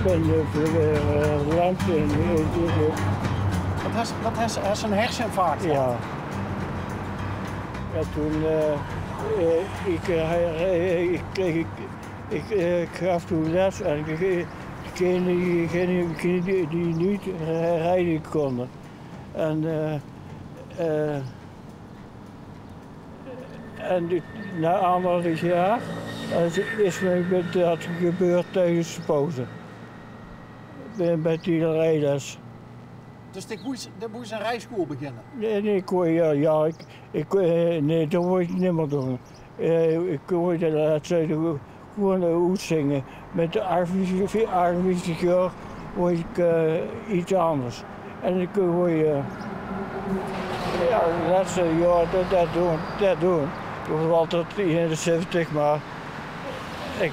ben verlamd en Dat is een herseninfarct. ja. Ja, toen ik gaf toen les aan degenen die niet rijden konden. En na anderhalf jaar is me dat gebeurd tijdens de pauze. Met die rijles. Dus dan moest een rijschool beginnen? Nee, dat wil ik niet meer doen. Ik wil de laatste gewoon uitzingen. Met de 48 jaar word ik iets anders. En ik wil de laatste jaar dat doen. Ik was altijd 71, maar ik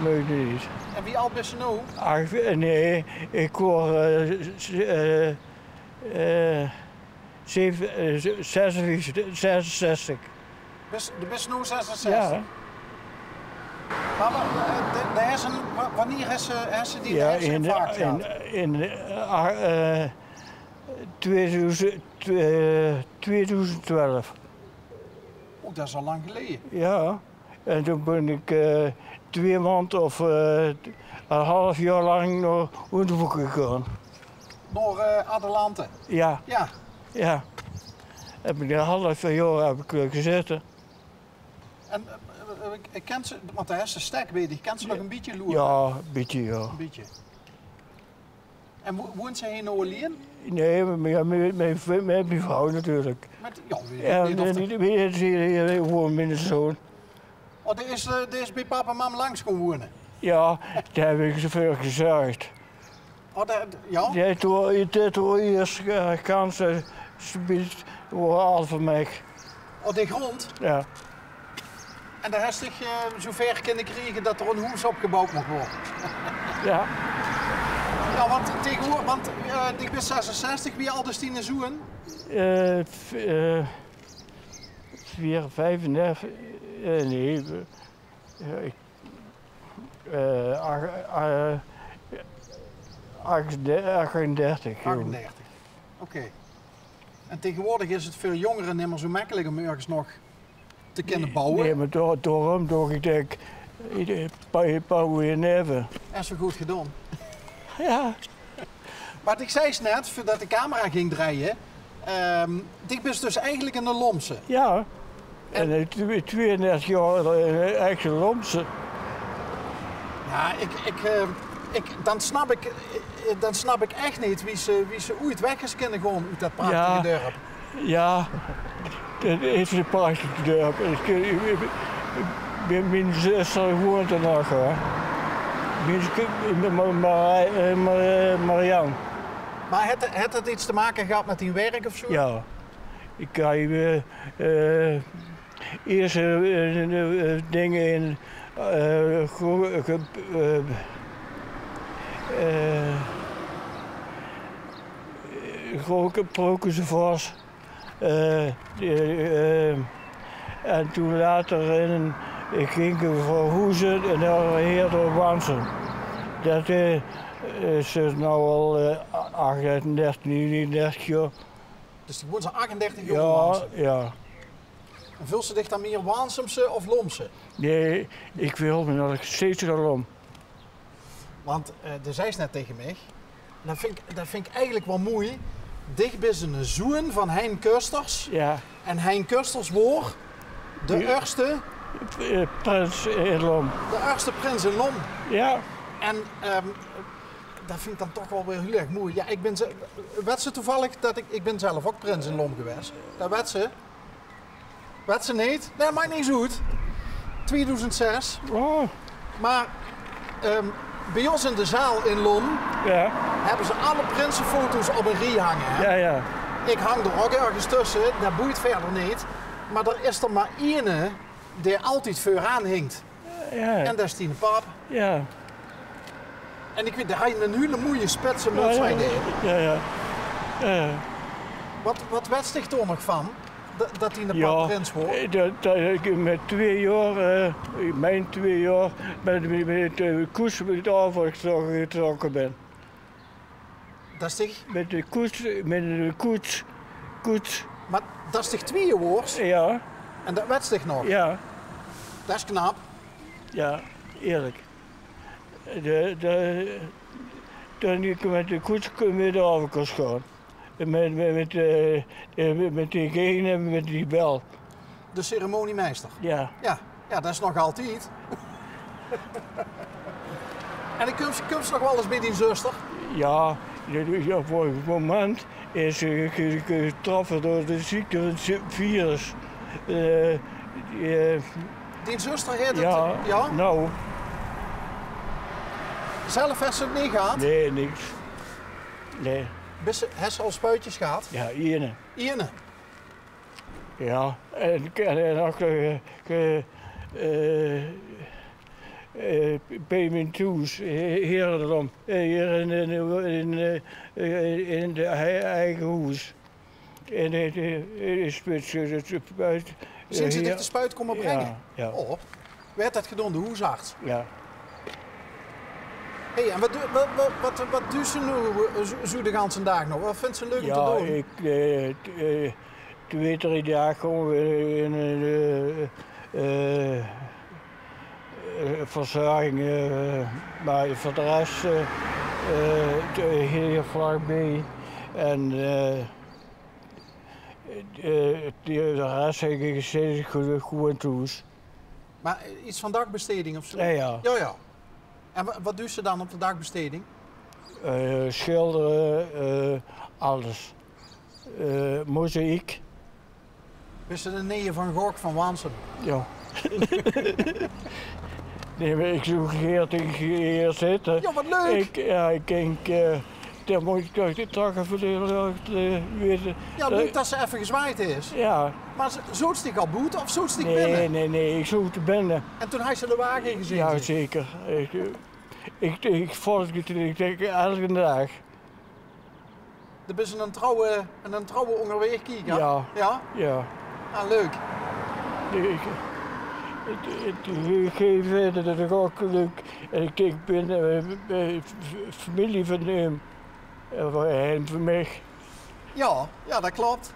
meurde niet. En wie oud ben je nu? Nee, ik word 66. De best nu 66? Ja. Maar wanneer is ze die herseninfarct gehad? In 2012. Oeh, dat is al lang geleden. Ja, en toen ben ik 2 maanden of een half jaar lang naar onderzoek gegaan. Naar Adelante? Ja. Ja. Ja. Heb ik een half jaar gezeten. En ik ken ze, want de hersenstek weet ik, kent ze nog een beetje loeren? Ja, een beetje ja. Een beetje. En woont ze in alleen? Nee, met mijn vrouw natuurlijk. Weet hier gewoon mijn zoon. Oh, die is bij papa en mama langs gaan wonen? Ja, daar heb ik zoveel gezegd. Oh, ja? Dit hoor eerst kansen, voor al van mij. Oh, die grond? Ja. En daar heeft zich zover kunnen krijgen dat er een huis opgebouwd mag worden? Ja. Ja, want tegenwoordig, ik ben 66, wie al die zoen? 4, 35, nee. 38. 38. Oké. En tegenwoordig is het veel jongeren niet meer zo makkelijk om ergens nog te kunnen bouwen. Nee, maar daarom toch ik denk, bouw weer neven. Dat is zo goed gedaan. Ja. Maar ik zei net, voordat de camera ging draaien, ik ben dus eigenlijk in de Lomse. Ja. En 32 jaar echt een Lomse. Ja, dan snap ik echt niet wie ze ooit weg is kunnen gaan uit dat prachtige dorp. Ja, dat is een prachtig dorp. Mijn zuster woont er nog hoor. Marianne. Maar heeft dat iets te maken gehad met die werk of zo? Ja. Ik ga eerst dingen in Prokensevoors. En toen later ging ik voor Hoezen en dan heerder Wansen. Dat is nu al 38, 39 jaar. Dus die woont ze 38 jaar Wansum? Ja. En vult ze zich dan meer Wansumse of Lomse? Nee, ik wil me nog steeds Lom. Want de zei net tegen mij, dat vind ik eigenlijk wel mooi. Dicht bij een zoen van Hein Kusters. Ja. En Hein Kusters wordt de eerste prins in Lom. De eerste prins in Lom. Ja. En dat vind ik dan toch wel weer heel erg mooi. Ja, weet ze toevallig dat ik ben zelf ook prins in Lom geweest. Dat weet ze. Weet ze niet? Nee, dat maakt niet zo goed. 2006. Oh. Maar bij ons in de zaal in Lom hebben ze alle prinsenfoto's op een rij hangen. Hè? Ja. Ik hang er ook ergens tussen, dat boeit verder niet. Maar er is er maar één die altijd vooraan hinkt. Ja. En dat is Tine Paap. Ja. En ik weet, daar had je een hele mooie spitse muts. Ja. Wat werd zich er nog van? dat hij een paar prins wordt? Dat ik met 2 jaar, mijn 2 jaar, met de koets met de overgetrokken ben. Dat is toch... Met de koets. Maar dat is toch 2 jaar? Ja. En dat werd zich nog? Ja. Dat is knap. Ja, eerlijk. Toen ik met de koets met de overkant gaan. Met diegene, met die bel. De ceremoniemeester? Ja. Ja, dat is nog altijd. En ik kom nog wel eens bij die zuster? Ja, op een moment is ze getroffen door de ziekte van het virus. Die zuster heet het? Ja, nou. Zelf heeft ze het niet gehad? Nee, niks. Nee. Heeft ze al spuitjes gehad? Ja, ene. Ene? Ja, en ook bij mijn toes, hier in de eigen huis. En de spuit. Sinds ze de spuit komen brengen? Ja. Oh, werd dat gedaan, de hoesarts? Ja. Hey, en wat doet ze nu zo de hele dag nog? Wat vindt ze leuk om te doen? Ja, 2, 3 dagen komen we in een verzorging, maar voor de rest heel vlakbij. En de rest heb ik steeds goed toe. Maar iets van dagbesteding of zo? Ja. Ja. En wat doet ze dan op de dagbesteding? Schilderen, alles. Mozaïek. Is ze de neeën van Gogh van Wansen? Ja. Nee, maar ik zoek hier zitten. Ja, wat leuk! Ik denk, dan moet ik toch even weten. Ja, leuk dat ze even gezwaaid is. Ja. Maar zoet ze al boet of zoet ze binnen? Nee, ik zoek te binnen. En toen had ze de wagen gezien? Ja, zeker. Ik volg het, ik denk elke dag. Er is een trouwe onderweg kijken? Ja. Ja? Ja. Ah, leuk. Ik geef verder dat ik ook leuk. En ik ben familie van hem. En van mij. Ja, dat klopt.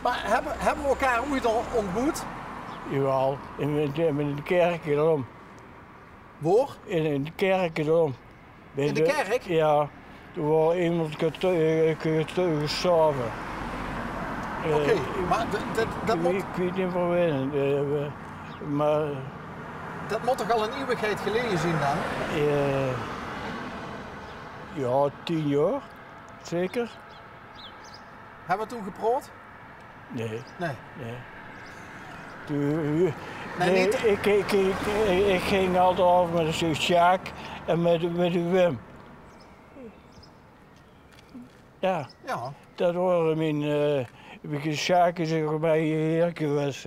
Maar hebben we elkaar ooit al ontmoet? Jawel, in de kerk erom. Waar? In de kerk erom. In de kerk? Ja, toen was iemand gestorven. Oké, maar dat moet... Ik weet niet van winnen, maar... Dat moet toch al een eeuwigheid geleden zijn dan? Ja, 10 jaar, zeker. Hebben we toen gepraat? Nee. Ik ging altijd over met de Sjaak en met de Wim. Ja. Dat waren mijn... Sjaak is er bij heer geweest.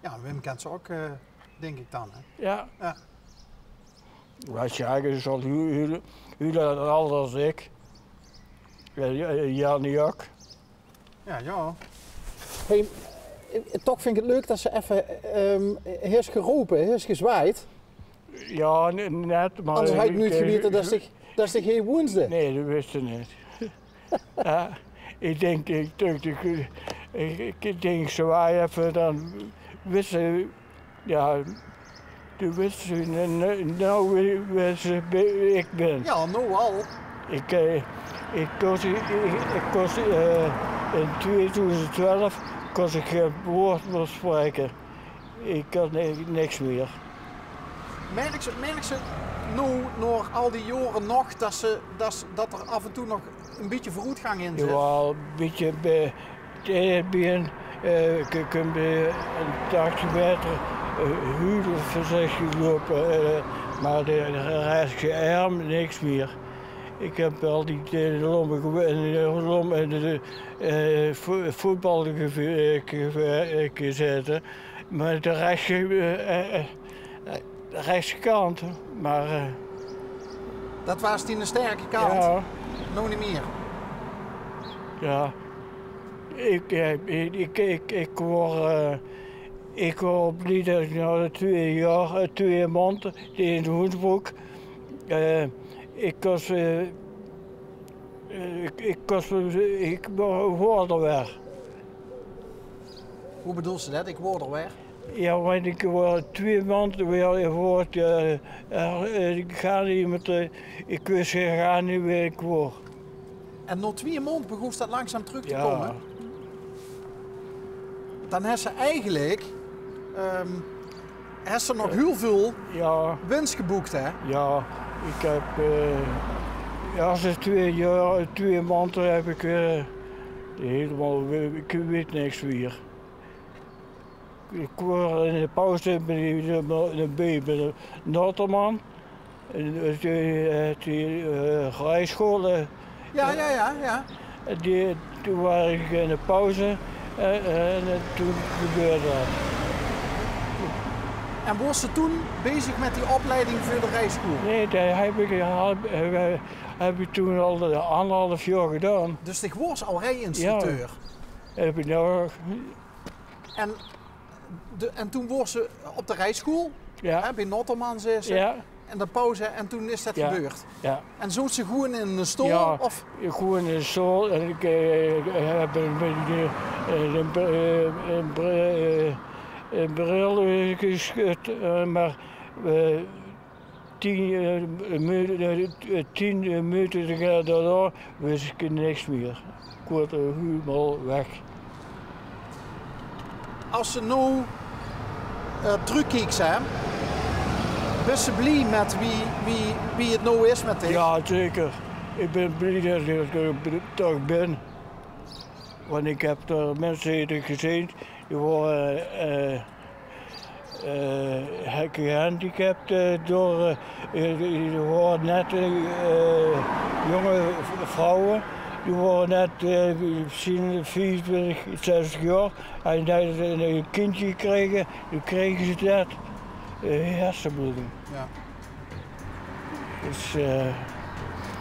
Ja, Wim kent ze ook, denk ik dan. Hè? Ja. Maar Sjaak is al heel oud als ik. Jan ook. Ja. Hey, toch vind ik het leuk dat ze even heeft geroepen, heeft gezwaaid. Ja, net, maar... Anders had ik niet geweten dat ze geen woensdag. Nee, dat wist ik niet. Ja, ik denk zwaai even, dan wist ze... Ja, toen wist ze, nou wist ze wie ik ben. Ja, nou al. Ik koos in 2012 kon ik geen woord meer spreken. Ik had niks meer. Merk ze nu, nog al die jaren nog, dat er af en toe nog een beetje vooruitgang in zit? Ja, een beetje bij het begin kun je een 80 meter huur voorzichtig lopen, maar de rechtse arm niks meer. Ik heb al die lom en de voetbal gezeten, maar de rechterkant, maar... Dat was die een sterke kant? Ja. Nou niet meer? Ja. Ik word blij dat ik na 2 jaar, 2 maanden in de Hoensbroek. Ik word er weer. Hoe bedoel ze dat? Ik word er weer. Ja, want ik word 2 maanden weer ik ga niet met ik wist ga niet weer ik word. En na 2 maanden begon dat langzaam terug te Ja. komen. Dan heeft ze eigenlijk heeft ze nog heel veel Ja, winst geboekt, hè? ja, ik heb ja, sinds 2 jaar, 2 maanden heb ik helemaal, ik weet niks meer. Ik word in de pauze bij de Noterman, die rijschool. Ja. Toen was ik in de pauze en toen gebeurde dat. En was ze toen bezig met die opleiding voor de rijschool? Nee, dat heb ik toen al 1,5 jaar gedaan. Dus ik was al rijinstructeur. Ja. Heb ik nou, En toen was ze op de rijschool, ja, hè, bij Notterman, zei ze. ja, En de pauze, en toen is dat Ja. gebeurd. ja. En zo ze gewoon in een stoel? Ja, Of? gewoon in de stoel en ik heb een bril geschud, maar 10 minuten daarna wist ik niks meer. Ik word helemaal weg. Als ze nu terugkijkt, hè, ben je blij met wie het nou is met dit? Ja, zeker. Ik ben blij dat ik er toch ben. Want ik heb er mensen gezien die waren gehandicapt door, die waren net jonge vrouwen. Die waren net misschien 24, 60 jaar. En dat een kindje kregen, dan kregen ze dat hersenbloeding. Ja. Dus,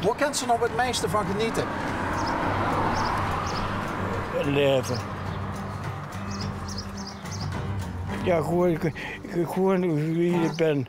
Waar kan ze nou het meeste van genieten? het leven. Ja, gewoon wie je bent.